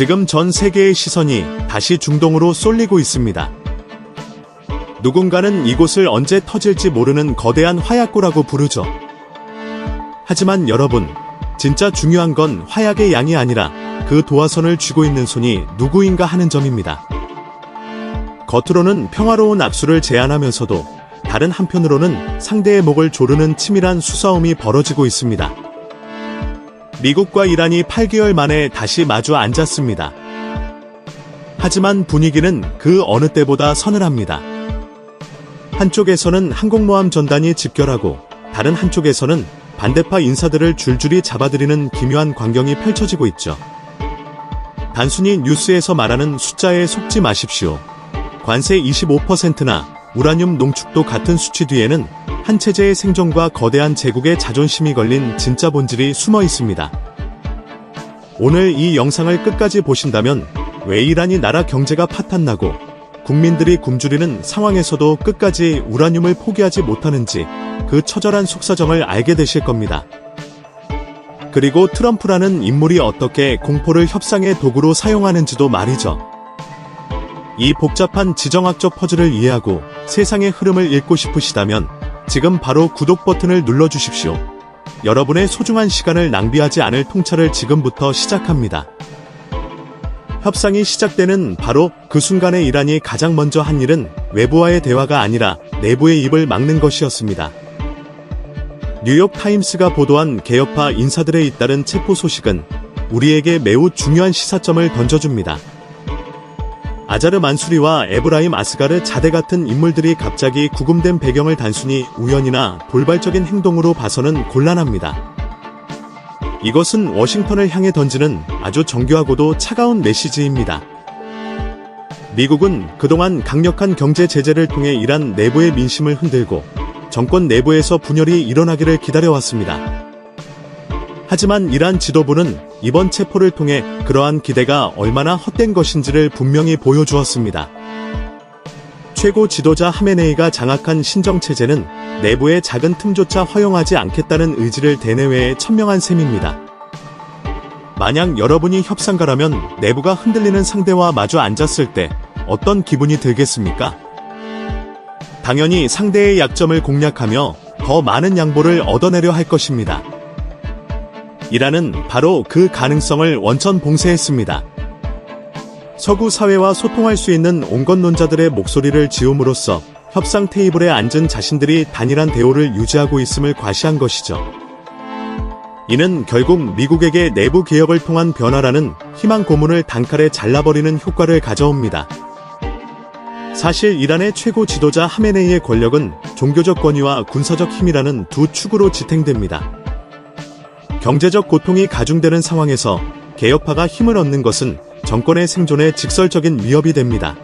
지금 전 세계의 시선이 다시 중동으로 쏠리고 있습니다. 누군가는 이곳을 언제 터질지 모르는 거대한 화약고라고 부르죠. 하지만 여러분, 진짜 중요한 건 화약의 양이 아니라 그 도화선을 쥐고 있는 손이 누구인가 하는 점입니다. 겉으로는 평화로운 악수를 제안하면서도 다른 한편으로는 상대의 목을 조르는 치밀한 수싸움이 벌어지고 있습니다. 미국과 이란이 8개월 만에 다시 마주 앉았습니다. 하지만 분위기는 그 어느 때보다 서늘합니다. 한쪽에서는 항공모함 전단이 집결하고 다른 한쪽에서는 반대파 인사들을 줄줄이 잡아들이는 기묘한 광경이 펼쳐지고 있죠. 단순히 뉴스에서 말하는 숫자에 속지 마십시오. 관세 25%나 우라늄 농축도 같은 수치 뒤에는 한 체제의 생존과 거대한 제국의 자존심이 걸린 진짜 본질이 숨어 있습니다. 오늘 이 영상을 끝까지 보신다면 왜 이란이 나라 경제가 파탄나고 국민들이 굶주리는 상황에서도 끝까지 우라늄을 포기하지 못하는지 그 처절한 속사정을 알게 되실 겁니다. 그리고 트럼프라는 인물이 어떻게 공포를 협상의 도구로 사용하는지도 말이죠. 이 복잡한 지정학적 퍼즐을 이해하고 세상의 흐름을 읽고 싶으시다면 지금 바로 구독 버튼을 눌러주십시오. 여러분의 소중한 시간을 낭비하지 않을 통찰을 지금부터 시작합니다. 협상이 시작되는 바로 그 순간에 이란이 가장 먼저 한 일은 외부와의 대화가 아니라 내부의 입을 막는 것이었습니다. 뉴욕타임스가 보도한 개혁파 인사들에 잇따른 체포 소식은 우리에게 매우 중요한 시사점을 던져줍니다. 아자르 만수리와 에브라임 아스가르 자대 같은 인물들이 갑자기 구금된 배경을 단순히 우연이나 돌발적인 행동으로 봐서는 곤란합니다. 이것은 워싱턴을 향해 던지는 아주 정교하고도 차가운 메시지입니다. 미국은 그동안 강력한 경제 제재를 통해 이란 내부의 민심을 흔들고 정권 내부에서 분열이 일어나기를 기다려왔습니다. 하지만 이란 지도부는 이번 체포를 통해 그러한 기대가 얼마나 헛된 것인지를 분명히 보여주었습니다. 최고 지도자 하메네이가 장악한 신정체제는 내부의 작은 틈조차 허용하지 않겠다는 의지를 대내외에 천명한 셈입니다. 만약 여러분이 협상가라면 내부가 흔들리는 상대와 마주 앉았을 때 어떤 기분이 들겠습니까? 당연히 상대의 약점을 공략하며 더 많은 양보를 얻어내려 할 것입니다. 이란은 바로 그 가능성을 원천 봉쇄했습니다. 서구 사회와 소통할 수 있는 온건론자들의 목소리를 지음으로써 협상 테이블에 앉은 자신들이 단일한 대우를 유지하고 있음을 과시한 것이죠. 이는 결국 미국에게 내부 개혁을 통한 변화라는 희망 고문을 단칼에 잘라버리는 효과를 가져옵니다. 사실 이란의 최고 지도자 하메네이의 권력은 종교적 권위와 군사적 힘이라는 두 축으로 지탱됩니다. 경제적 고통이 가중되는 상황에서 개혁파가 힘을 얻는 것은 정권의 생존에 직설적인 위협이 됩니다.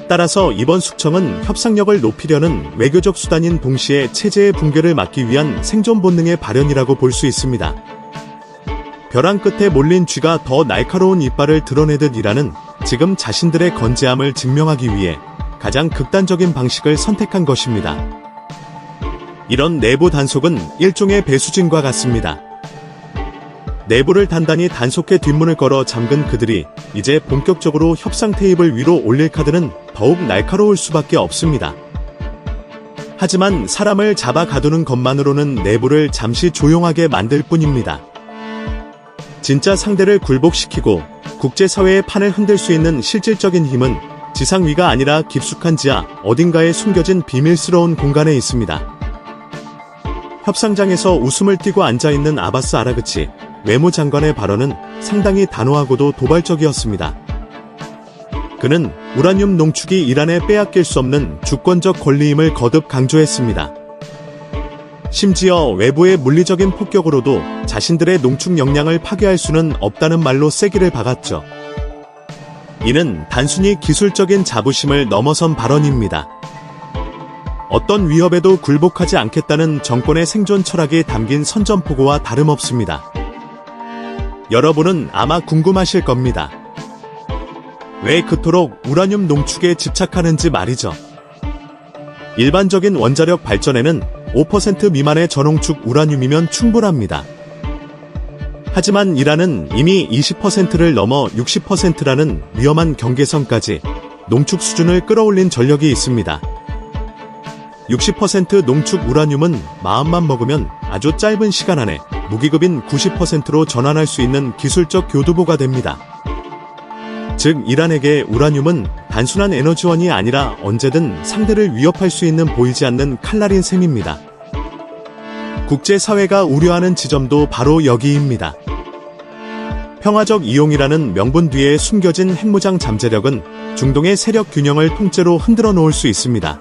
따라서 이번 숙청은 협상력을 높이려는 외교적 수단인 동시에 체제의 붕괴를 막기 위한 생존 본능의 발현이라고 볼 수 있습니다. 벼랑 끝에 몰린 쥐가 더 날카로운 이빨을 드러내듯 이란은 지금 자신들의 건재함을 증명하기 위해 가장 극단적인 방식을 선택한 것입니다. 이런 내부 단속은 일종의 배수진과 같습니다. 내부를 단단히 단속해 뒷문을 걸어 잠근 그들이 이제 본격적으로 협상 테이블 위로 올릴 카드는 더욱 날카로울 수밖에 없습니다. 하지만 사람을 잡아 가두는 것만으로는 내부를 잠시 조용하게 만들 뿐입니다. 진짜 상대를 굴복시키고 국제사회의 판을 흔들 수 있는 실질적인 힘은 지상 위가 아니라 깊숙한 지하 어딘가에 숨겨진 비밀스러운 공간에 있습니다. 협상장에서 웃음을 띠고 앉아있는 아바스 아라그치 외무장관의 발언은 상당히 단호하고도 도발적이었습니다. 그는 우라늄 농축이 이란에 빼앗길 수 없는 주권적 권리임을 거듭 강조했습니다. 심지어 외부의 물리적인 폭격으로도 자신들의 농축 역량을 파괴할 수는 없다는 말로 세기를 박았죠. 이는 단순히 기술적인 자부심을 넘어선 발언입니다. 어떤 위협에도 굴복하지 않겠다는 정권의 생존 철학이 담긴 선전포고와 다름없습니다. 여러분은 아마 궁금하실 겁니다. 왜 그토록 우라늄 농축에 집착하는지 말이죠. 일반적인 원자력 발전에는 5% 미만의 저농축 우라늄이면 충분합니다. 하지만 이란은 이미 20%를 넘어 60%라는 위험한 경계선까지 농축 수준을 끌어올린 전력이 있습니다. 60% 농축 우라늄은 마음만 먹으면 아주 짧은 시간 안에 무기급인 90%로 전환할 수 있는 기술적 교두보가 됩니다. 즉 이란에게 우라늄은 단순한 에너지원이 아니라 언제든 상대를 위협할 수 있는 보이지 않는 칼날인 셈입니다. 국제사회가 우려하는 지점도 바로 여기입니다. 평화적 이용이라는 명분 뒤에 숨겨진 핵무장 잠재력은 중동의 세력 균형을 통째로 흔들어 놓을 수 있습니다.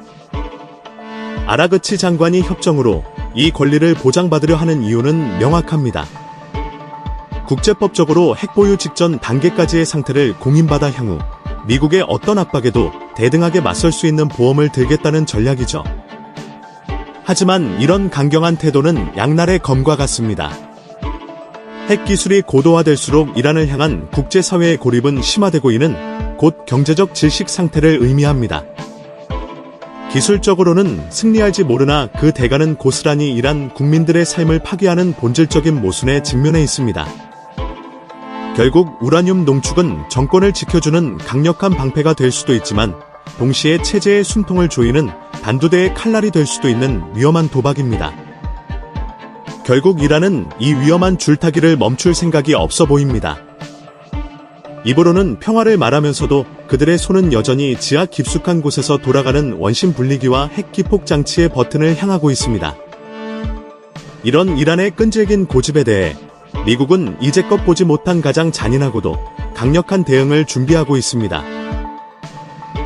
아라그치 장관이 협정으로 이 권리를 보장받으려 하는 이유는 명확합니다. 국제법적으로 핵보유 직전 단계까지의 상태를 공인받아 향후 미국의 어떤 압박에도 대등하게 맞설 수 있는 보험을 들겠다는 전략이죠. 하지만 이런 강경한 태도는 양날의 검과 같습니다. 핵기술이 고도화될수록 이란을 향한 국제사회의 고립은 심화되고 이는 곧 경제적 질식 상태를 의미합니다. 기술적으로는 승리할지 모르나 그 대가는 고스란히 이란 국민들의 삶을 파괴하는 본질적인 모순에 직면해 있습니다. 결국 우라늄 농축은 정권을 지켜주는 강력한 방패가 될 수도 있지만 동시에 체제의 숨통을 조이는 단두대의 칼날이 될 수도 있는 위험한 도박입니다. 결국 이란은 이 위험한 줄타기를 멈출 생각이 없어 보입니다. 입으로는 평화를 말하면서도 그들의 손은 여전히 지하 깊숙한 곳에서 돌아가는 원심 분리기와 핵기폭 장치의 버튼을 향하고 있습니다. 이런 이란의 끈질긴 고집에 대해 미국은 이제껏 보지 못한 가장 잔인하고도 강력한 대응을 준비하고 있습니다.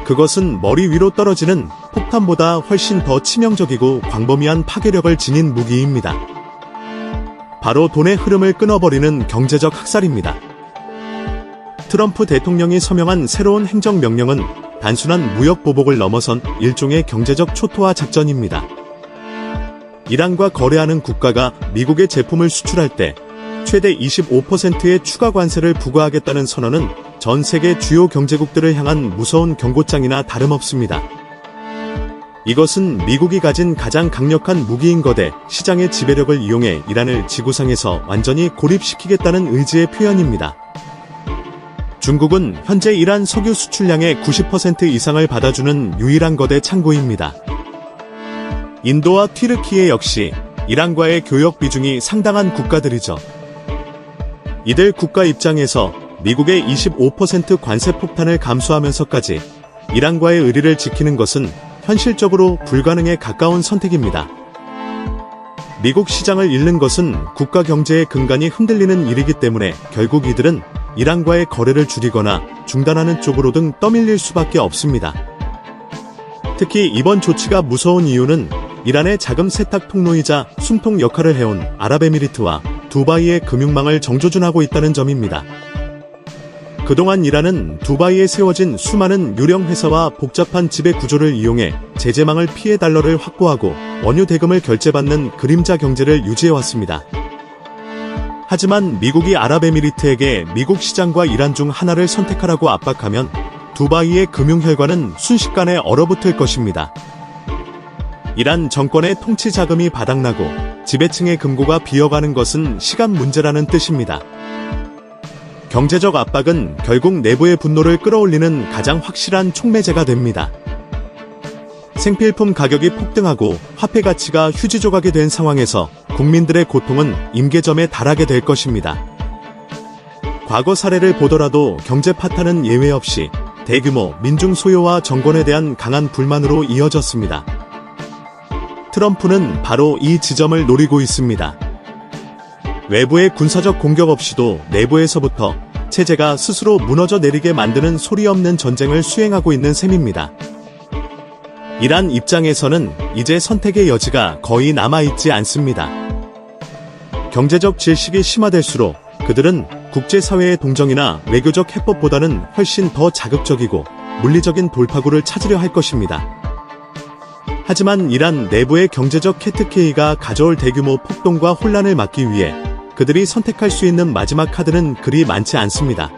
그것은 머리 위로 떨어지는 폭탄보다 훨씬 더 치명적이고 광범위한 파괴력을 지닌 무기입니다. 바로 돈의 흐름을 끊어버리는 경제적 학살입니다. 트럼프 대통령이 서명한 새로운 행정명령은 단순한 무역 보복을 넘어선 일종의 경제적 초토화 작전입니다. 이란과 거래하는 국가가 미국의 제품을 수출할 때 최대 25%의 추가 관세를 부과하겠다는 선언은 전 세계 주요 경제국들을 향한 무서운 경고장이나 다름없습니다. 이것은 미국이 가진 가장 강력한 무기인 거대 시장의 지배력을 이용해 이란을 지구상에서 완전히 고립시키겠다는 의지의 표현입니다. 중국은 현재 이란 석유 수출량의 90% 이상을 받아주는 유일한 거대 창고입니다. 인도와 튀르키예 역시 이란과의 교역 비중이 상당한 국가들이죠. 이들 국가 입장에서 미국의 25% 관세 폭탄을 감수하면서까지 이란과의 의리를 지키는 것은 현실적으로 불가능에 가까운 선택입니다. 미국 시장을 잃는 것은 국가 경제의 근간이 흔들리는 일이기 때문에 결국 이들은 이란과의 거래를 줄이거나 중단하는 쪽으로든 떠밀릴 수밖에 없습니다. 특히 이번 조치가 무서운 이유는 이란의 자금 세탁 통로이자 숨통 역할을 해온 아랍에미리트와 두바이의 금융망을 정조준하고 있다는 점입니다. 그동안 이란은 두바이에 세워진 수많은 유령 회사와 복잡한 지배 구조를 이용해 제재망을 피해 달러를 확보하고 원유 대금을 결제받는 그림자 경제를 유지해왔습니다. 하지만 미국이 아랍에미리트에게 미국 시장과 이란 중 하나를 선택하라고 압박하면 두바이의 금융혈관은 순식간에 얼어붙을 것입니다. 이란 정권의 통치 자금이 바닥나고 지배층의 금고가 비어가는 것은 시간 문제라는 뜻입니다. 경제적 압박은 결국 내부의 분노를 끌어올리는 가장 확실한 촉매제가 됩니다. 생필품 가격이 폭등하고 화폐 가치가 휴지 조각이 된 상황에서 국민들의 고통은 임계점에 달하게 될 것입니다. 과거 사례를 보더라도 경제 파탄은 예외 없이 대규모 민중 소요와 정권에 대한 강한 불만으로 이어졌습니다. 트럼프는 바로 이 지점을 노리고 있습니다. 외부의 군사적 공격 없이도 내부에서부터 체제가 스스로 무너져 내리게 만드는 소리 없는 전쟁을 수행하고 있는 셈입니다. 이란 입장에서는 이제 선택의 여지가 거의 남아있지 않습니다. 경제적 질식이 심화될수록 그들은 국제사회의 동정이나 외교적 해법보다는 훨씬 더 자극적이고 물리적인 돌파구를 찾으려 할 것입니다. 하지만 이란 내부의 경제적 캐트케이가 가져올 대규모 폭동과 혼란을 막기 위해 그들이 선택할 수 있는 마지막 카드는 그리 많지 않습니다.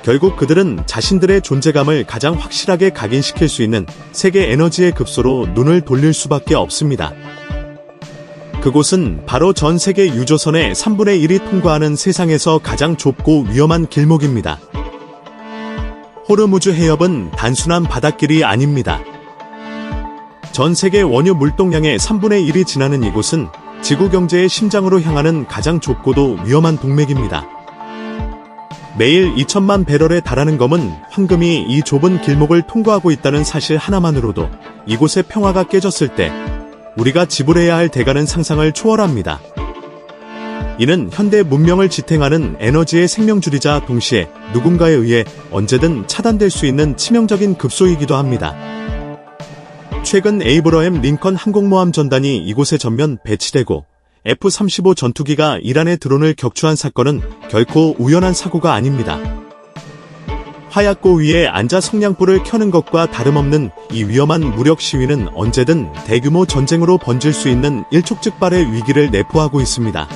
결국 그들은 자신들의 존재감을 가장 확실하게 각인시킬 수 있는 세계 에너지의 급소로 눈을 돌릴 수밖에 없습니다. 그곳은 바로 전 세계 유조선의 3분의 1이 통과하는 세상에서 가장 좁고 위험한 길목입니다. 호르무즈 해협은 단순한 바닷길이 아닙니다. 전 세계 원유 물동량의 3분의 1이 지나는 이곳은 지구 경제의 심장으로 향하는 가장 좁고도 위험한 동맥입니다. 매일 2천만 배럴에 달하는 검은 황금이 이 좁은 길목을 통과하고 있다는 사실 하나만으로도 이곳의 평화가 깨졌을 때 우리가 지불해야 할 대가는 상상을 초월합니다. 이는 현대 문명을 지탱하는 에너지의 생명줄이자 동시에 누군가에 의해 언제든 차단될 수 있는 치명적인 급소이기도 합니다. 최근 에이브러햄 링컨 항공모함 전단이 이곳에 전면 배치되고 F-35 전투기가 이란의 드론을 격추한 사건은 결코 우연한 사고가 아닙니다. 화약고 위에 앉아 성냥불을 켜는 것과 다름없는 이 위험한 무력 시위는 언제든 대규모 전쟁으로 번질 수 있는 일촉즉발의 위기를 내포하고 있습니다.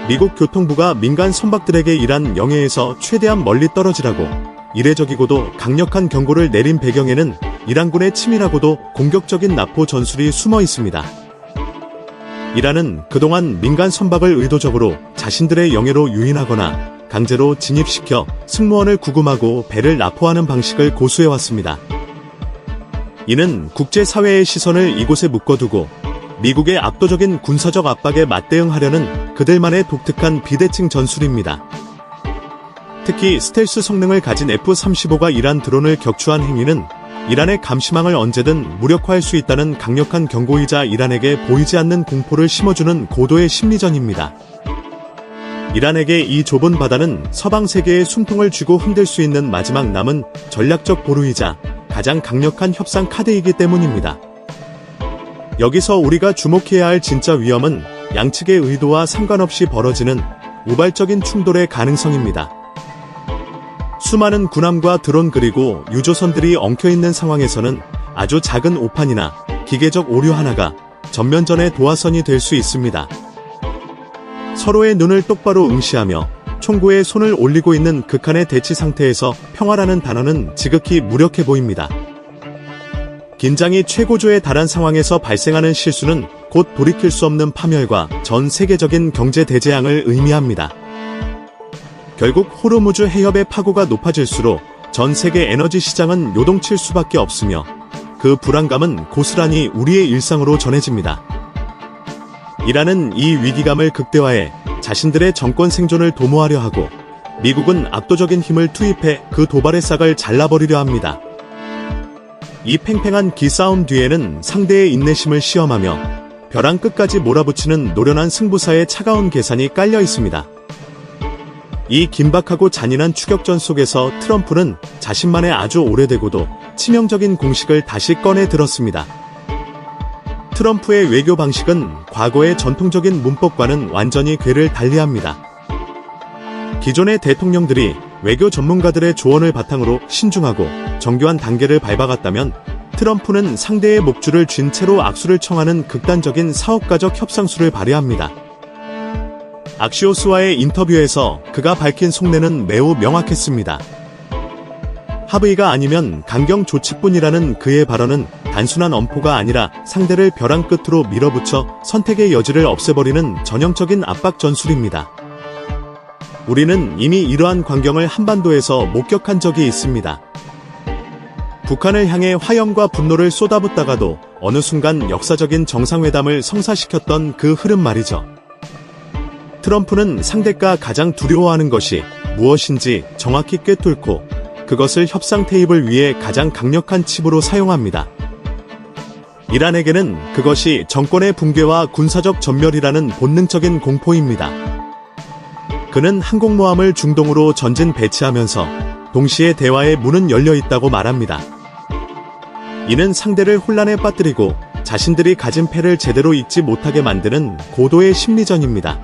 미국 교통부가 민간 선박들에게 이란 영해에서 최대한 멀리 떨어지라고 이례적이고도 강력한 경고를 내린 배경에는 이란군의 치밀하고도 공격적인 납포 전술이 숨어 있습니다. 이란은 그동안 민간 선박을 의도적으로 자신들의 영해로 유인하거나 강제로 진입시켜 승무원을 구금하고 배를 납포하는 방식을 고수해왔습니다. 이는 국제사회의 시선을 이곳에 묶어두고 미국의 압도적인 군사적 압박에 맞대응하려는 그들만의 독특한 비대칭 전술입니다. 특히 스텔스 성능을 가진 F-35가 이란 드론을 격추한 행위는 이란의 감시망을 언제든 무력화할 수 있다는 강력한 경고이자 이란에게 보이지 않는 공포를 심어주는 고도의 심리전입니다. 이란에게 이 좁은 바다는 서방 세계의 숨통을 쥐고 흔들 수 있는 마지막 남은 전략적 보루이자 가장 강력한 협상 카드이기 때문입니다. 여기서 우리가 주목해야 할 진짜 위험은 양측의 의도와 상관없이 벌어지는 우발적인 충돌의 가능성입니다. 수많은 군함과 드론 그리고 유조선들이 엉켜있는 상황에서는 아주 작은 오판이나 기계적 오류 하나가 전면전의 도화선이 될 수 있습니다. 서로의 눈을 똑바로 응시하며 총구에 손을 올리고 있는 극한의 대치 상태에서 평화라는 단어는 지극히 무력해 보입니다. 긴장이 최고조에 달한 상황에서 발생하는 실수는 곧 돌이킬 수 없는 파멸과 전 세계적인 경제 대재앙을 의미합니다. 결국 호르무즈 해협의 파고가 높아질수록 전 세계 에너지 시장은 요동칠 수밖에 없으며 그 불안감은 고스란히 우리의 일상으로 전해집니다. 이란은 이 위기감을 극대화해 자신들의 정권 생존을 도모하려 하고 미국은 압도적인 힘을 투입해 그 도발의 싹을 잘라버리려 합니다. 이 팽팽한 기싸움 뒤에는 상대의 인내심을 시험하며 벼랑 끝까지 몰아붙이는 노련한 승부사의 차가운 계산이 깔려 있습니다. 이 긴박하고 잔인한 추격전 속에서 트럼프는 자신만의 아주 오래되고도 치명적인 공식을 다시 꺼내 들었습니다. 트럼프의 외교 방식은 과거의 전통적인 문법과는 완전히 궤를 달리합니다. 기존의 대통령들이 외교 전문가들의 조언을 바탕으로 신중하고 정교한 단계를 밟아갔다면 트럼프는 상대의 목줄을 쥔 채로 악수를 청하는 극단적인 사업가적 협상수를 발휘합니다. 악시오스와의 인터뷰에서 그가 밝힌 속내는 매우 명확했습니다. 합의가 아니면 강경 조치뿐이라는 그의 발언은 단순한 엄포가 아니라 상대를 벼랑 끝으로 밀어붙여 선택의 여지를 없애버리는 전형적인 압박 전술입니다. 우리는 이미 이러한 광경을 한반도에서 목격한 적이 있습니다. 북한을 향해 화염과 분노를 쏟아붓다가도 어느 순간 역사적인 정상회담을 성사시켰던 그 흐름 말이죠. 트럼프는 상대가 가장 두려워하는 것이 무엇인지 정확히 꿰뚫고 그것을 협상 테이블 위에 가장 강력한 칩으로 사용합니다. 이란에게는 그것이 정권의 붕괴와 군사적 전멸이라는 본능적인 공포입니다. 그는 항공모함을 중동으로 전진 배치하면서 동시에 대화의 문은 열려 있다고 말합니다. 이는 상대를 혼란에 빠뜨리고 자신들이 가진 패를 제대로 읽지 못하게 만드는 고도의 심리전입니다.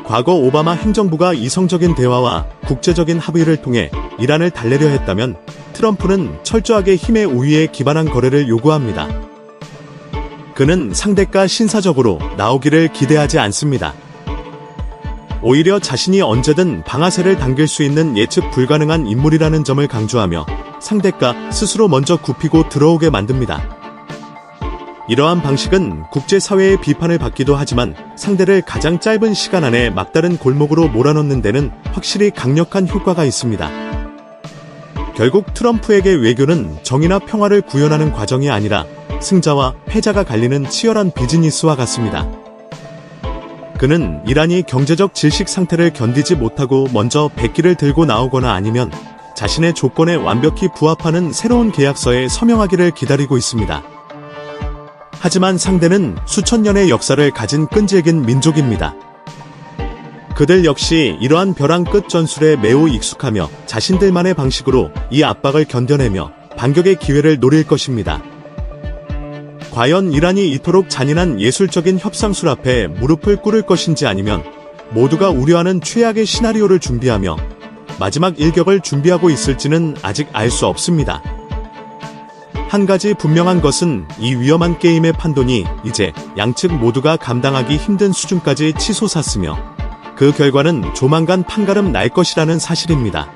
과거 오바마 행정부가 이성적인 대화와 국제적인 합의를 통해 이란을 달래려 했다면 트럼프는 철저하게 힘의 우위에 기반한 거래를 요구합니다. 그는 상대가 신사적으로 나오기를 기대하지 않습니다. 오히려 자신이 언제든 방아쇠를 당길 수 있는 예측 불가능한 인물이라는 점을 강조하며 상대가 스스로 먼저 굽히고 들어오게 만듭니다. 이러한 방식은 국제사회의 비판을 받기도 하지만 상대를 가장 짧은 시간 안에 막다른 골목으로 몰아넣는 데는 확실히 강력한 효과가 있습니다. 결국 트럼프에게 외교는 정의나 평화를 구현하는 과정이 아니라 승자와 패자가 갈리는 치열한 비즈니스와 같습니다. 그는 이란이 경제적 질식 상태를 견디지 못하고 먼저 백기를 들고 나오거나 아니면 자신의 조건에 완벽히 부합하는 새로운 계약서에 서명하기를 기다리고 있습니다. 하지만 상대는 수천 년의 역사를 가진 끈질긴 민족입니다. 그들 역시 이러한 벼랑 끝 전술에 매우 익숙하며 자신들만의 방식으로 이 압박을 견뎌내며 반격의 기회를 노릴 것입니다. 과연 이란이 이토록 잔인한 예술적인 협상술 앞에 무릎을 꿇을 것인지 아니면 모두가 우려하는 최악의 시나리오를 준비하며 마지막 일격을 준비하고 있을지는 아직 알 수 없습니다. 한 가지 분명한 것은 이 위험한 게임의 판돈이 이제 양측 모두가 감당하기 힘든 수준까지 치솟았으며 그 결과는 조만간 판가름 날 것이라는 사실입니다.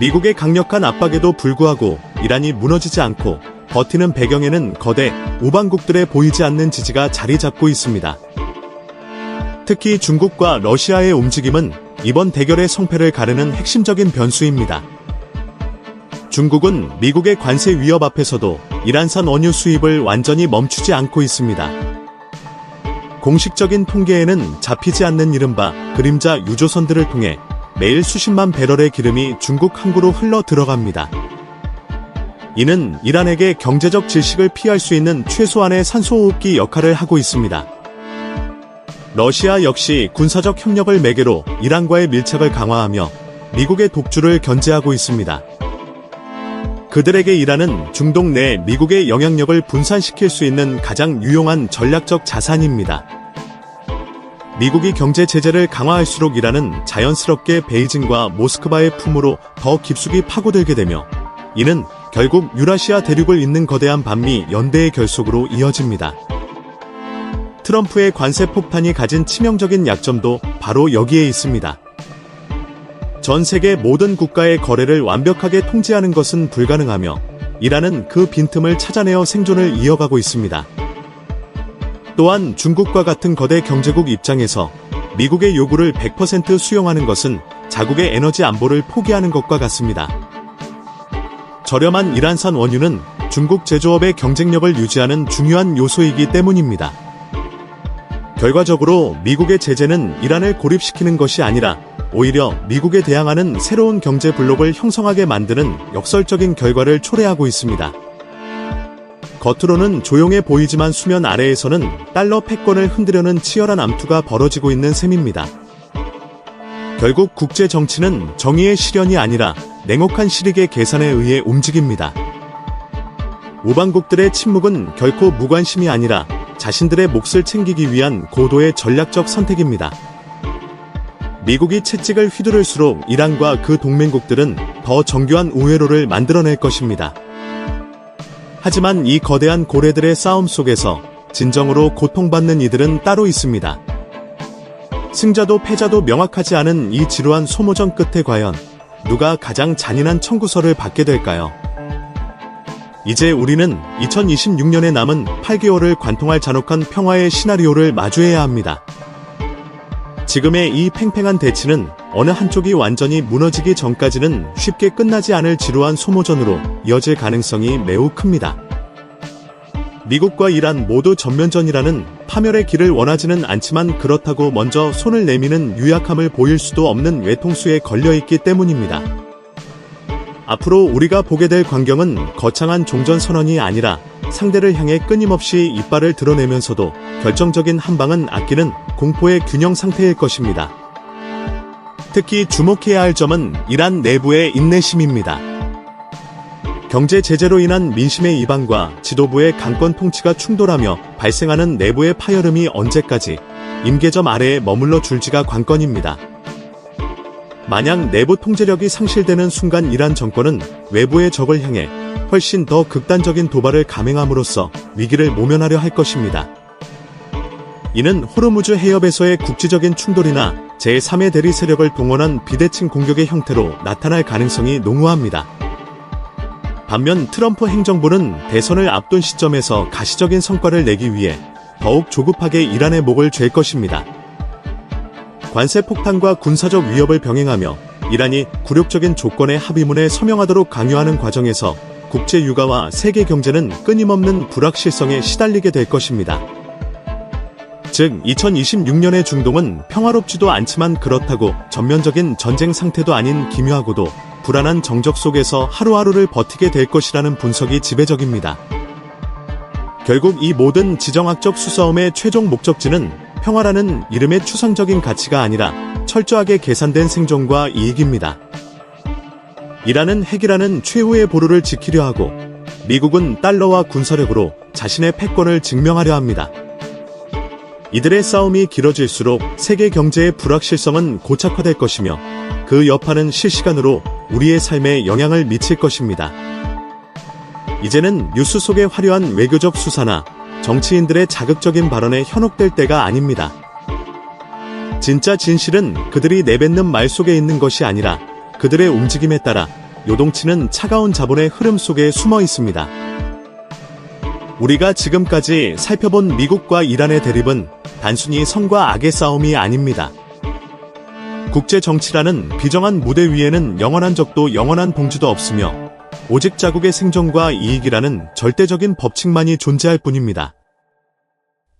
미국의 강력한 압박에도 불구하고 이란이 무너지지 않고 버티는 배경에는 거대 우방국들의 보이지 않는 지지가 자리 잡고 있습니다. 특히 중국과 러시아의 움직임은 이번 대결의 성패를 가르는 핵심적인 변수입니다. 중국은 미국의 관세 위협 앞에서도 이란산 원유 수입을 완전히 멈추지 않고 있습니다. 공식적인 통계에는 잡히지 않는 이른바 그림자 유조선들을 통해 매일 수십만 배럴의 기름이 중국 항구로 흘러 들어갑니다. 이는 이란에게 경제적 질식을 피할 수 있는 최소한의 산소호흡기 역할을 하고 있습니다. 러시아 역시 군사적 협력을 매개로 이란과의 밀착을 강화하며 미국의 독주를 견제하고 있습니다. 그들에게 이란은 중동 내 미국의 영향력을 분산시킬 수 있는 가장 유용한 전략적 자산입니다. 미국이 경제 제재를 강화할수록 이란은 자연스럽게 베이징과 모스크바의 품으로 더 깊숙이 파고들게 되며 이는 결국 유라시아 대륙을 잇는 거대한 반미 연대의 결속으로 이어집니다. 트럼프의 관세 폭탄이 가진 치명적인 약점도 바로 여기에 있습니다. 전 세계 모든 국가의 거래를 완벽하게 통제하는 것은 불가능하며 이란은 그 빈틈을 찾아내어 생존을 이어가고 있습니다. 또한 중국과 같은 거대 경제국 입장에서 미국의 요구를 100% 수용하는 것은 자국의 에너지 안보를 포기하는 것과 같습니다. 저렴한 이란산 원유는 중국 제조업의 경쟁력을 유지하는 중요한 요소이기 때문입니다. 결과적으로 미국의 제재는 이란을 고립시키는 것이 아니라 오히려 미국에 대항하는 새로운 경제 블록을 형성하게 만드는 역설적인 결과를 초래하고 있습니다. 겉으로는 조용해 보이지만 수면 아래에서는 달러 패권을 흔들려는 치열한 암투가 벌어지고 있는 셈입니다. 결국 국제 정치는 정의의 실현이 아니라 냉혹한 실익의 계산에 의해 움직입니다. 우방국들의 침묵은 결코 무관심이 아니라 자신들의 몫을 챙기기 위한 고도의 전략적 선택입니다. 미국이 채찍을 휘두를수록 이란과 그 동맹국들은 더 정교한 우회로를 만들어낼 것입니다. 하지만 이 거대한 고래들의 싸움 속에서 진정으로 고통받는 이들은 따로 있습니다. 승자도 패자도 명확하지 않은 이 지루한 소모전 끝에 과연 누가 가장 잔인한 청구서를 받게 될까요? 이제 우리는 2026년에 남은 8개월을 관통할 잔혹한 평화의 시나리오를 마주해야 합니다. 지금의 이 팽팽한 대치는 어느 한쪽이 완전히 무너지기 전까지는 쉽게 끝나지 않을 지루한 소모전으로 이어질 가능성이 매우 큽니다. 미국과 이란 모두 전면전이라는 파멸의 길을 원하지는 않지만 그렇다고 먼저 손을 내미는 유약함을 보일 수도 없는 외통수에 걸려있기 때문입니다. 앞으로 우리가 보게 될 광경은 거창한 종전선언이 아니라 상대를 향해 끊임없이 이빨을 드러내면서도 결정적인 한방은 아끼는 공포의 균형 상태일 것입니다. 특히 주목해야 할 점은 이란 내부의 인내심입니다. 경제 제재로 인한 민심의 이반과 지도부의 강권 통치가 충돌하며 발생하는 내부의 파열음이 언제까지 임계점 아래에 머물러 줄지가 관건입니다. 만약 내부 통제력이 상실되는 순간 이란 정권은 외부의 적을 향해 훨씬 더 극단적인 도발을 감행함으로써 위기를 모면하려 할 것입니다. 이는 호르무즈 해협에서의 국지적인 충돌이나 제3의 대리 세력을 동원한 비대칭 공격의 형태로 나타날 가능성이 농후합니다. 반면 트럼프 행정부는 대선을 앞둔 시점에서 가시적인 성과를 내기 위해 더욱 조급하게 이란의 목을 쥘 것입니다. 관세 폭탄과 군사적 위협을 병행하며 이란이 굴욕적인 조건의 합의문에 서명하도록 강요하는 과정에서 국제 유가와 세계 경제는 끊임없는 불확실성에 시달리게 될 것입니다. 즉 2026년의 중동은 평화롭지도 않지만 그렇다고 전면적인 전쟁 상태도 아닌 기묘하고도 불안한 정적 속에서 하루하루를 버티게 될 것이라는 분석이 지배적입니다. 결국 이 모든 지정학적 수싸움의 최종 목적지는 평화라는 이름의 추상적인 가치가 아니라 철저하게 계산된 생존과 이익입니다. 이란은 핵이라는 최후의 보루를 지키려 하고 미국은 달러와 군사력으로 자신의 패권을 증명하려 합니다. 이들의 싸움이 길어질수록 세계 경제의 불확실성은 고착화될 것이며 그 여파는 실시간으로 우리의 삶에 영향을 미칠 것입니다. 이제는 뉴스 속의 화려한 외교적 수사나 정치인들의 자극적인 발언에 현혹될 때가 아닙니다. 진짜 진실은 그들이 내뱉는 말 속에 있는 것이 아니라 그들의 움직임에 따라 요동치는 차가운 자본의 흐름 속에 숨어 있습니다. 우리가 지금까지 살펴본 미국과 이란의 대립은 단순히 선과 악의 싸움이 아닙니다. 국제 정치라는 비정한 무대 위에는 영원한 적도 영원한 봉주도 없으며 오직 자국의 생존과 이익이라는 절대적인 법칙만이 존재할 뿐입니다.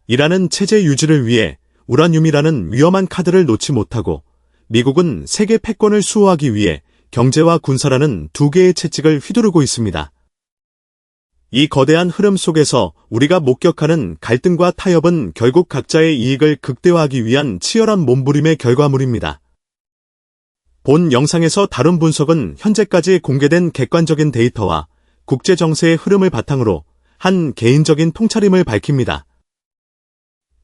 이란은 체제 유지를 위해 우라늄이라는 위험한 카드를 놓지 못하고 미국은 세계 패권을 수호하기 위해 경제와 군사라는 두 개의 채찍을 휘두르고 있습니다. 이 거대한 흐름 속에서 우리가 목격하는 갈등과 타협은 결국 각자의 이익을 극대화하기 위한 치열한 몸부림의 결과물입니다. 본 영상에서 다룬 분석은 현재까지 공개된 객관적인 데이터와 국제 정세의 흐름을 바탕으로 한 개인적인 통찰임을 밝힙니다.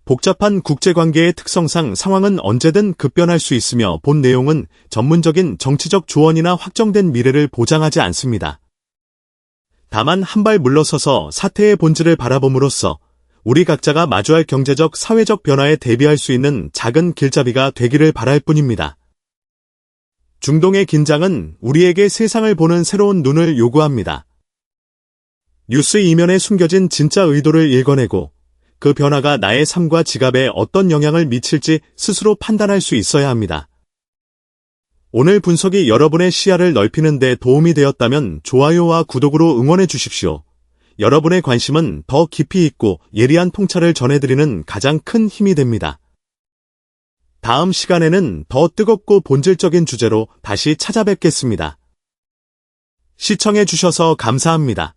복잡한 국제관계의 특성상 상황은 언제든 급변할 수 있으며 본 내용은 전문적인 정치적 조언이나 확정된 미래를 보장하지 않습니다. 다만 한 발 물러서서 사태의 본질을 바라봄으로써 우리 각자가 마주할 경제적, 사회적 변화에 대비할 수 있는 작은 길잡이가 되기를 바랄 뿐입니다. 중동의 긴장은 우리에게 세상을 보는 새로운 눈을 요구합니다. 뉴스 이면에 숨겨진 진짜 의도를 읽어내고 그 변화가 나의 삶과 지갑에 어떤 영향을 미칠지 스스로 판단할 수 있어야 합니다. 오늘 분석이 여러분의 시야를 넓히는 데 도움이 되었다면 좋아요와 구독으로 응원해 주십시오. 여러분의 관심은 더 깊이 있고 예리한 통찰을 전해드리는 가장 큰 힘이 됩니다. 다음 시간에는 더 뜨겁고 본질적인 주제로 다시 찾아뵙겠습니다. 시청해 주셔서 감사합니다.